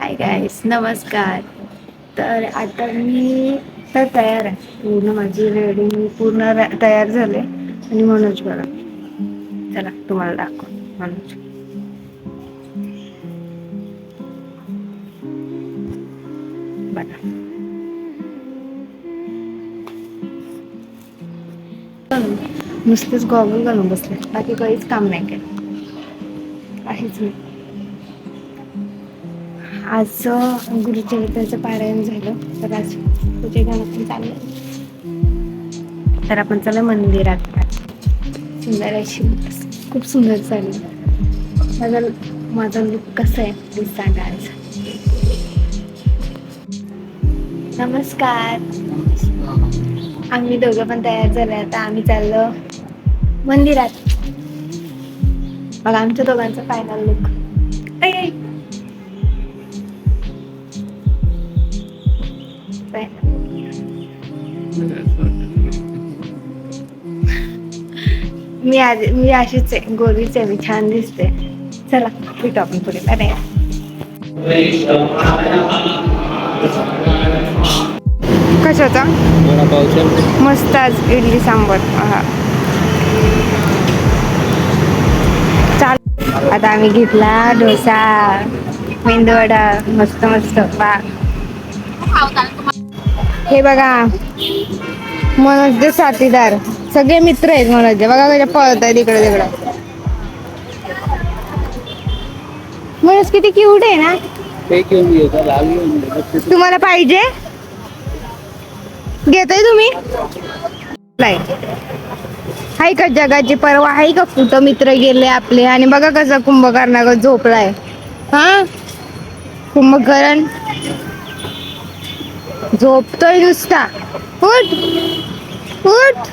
Hi guys, नमस्कार. तर आता मी तर तयार आहे. पूर्ण माझी रेडी पूर्ण तयार झाले आणि मनोज बघा. चला तुम्हाला दाखव मनोज. बघा नुसतेच गॉगल घालून बसले, बाकी काहीच काम नाही केलं, काहीच नाही. आज गुरुचरित्राचं पारायण झालं, तर आज पूजे गाणं पण चाललं. तर आपण चला मंदिरात. सुंदर अशी खूप सुंदर चाललं. माझा लुक कसा आहे ते सांगा आज. नमस्कार. आम्ही दोघं पण तयार झाले. आता आम्ही चाललो मंदिरात. बघा आमच्या दोघांचा फायनल लुक. मी अशीच आहे, गोरीच आहे, मी छान दिसते. चला भेटू आपण पुढे. अरे कशाचा मस्त आज इडली सांबर. चाल आता आम्ही घेतला डोसा, मेंदूवडा, मस्त मस्त. हे बघा मनोजचे साथीदार, सगळे मित्र आहेत मनोजचे. बघा कशा पळत आहेत इकडे तिकडं. मनोज किती क्यूट आहे ना. तुम्हाला पाहिजे घेताय तुम्ही. हाय का जगाची परवा आहे का. कुठं मित्र गेले आपले. आणि बघा कसा कुंभकर्ण झोपलाय. हा कुंभकर्ण झोपतोय नुसता. उठ उठ.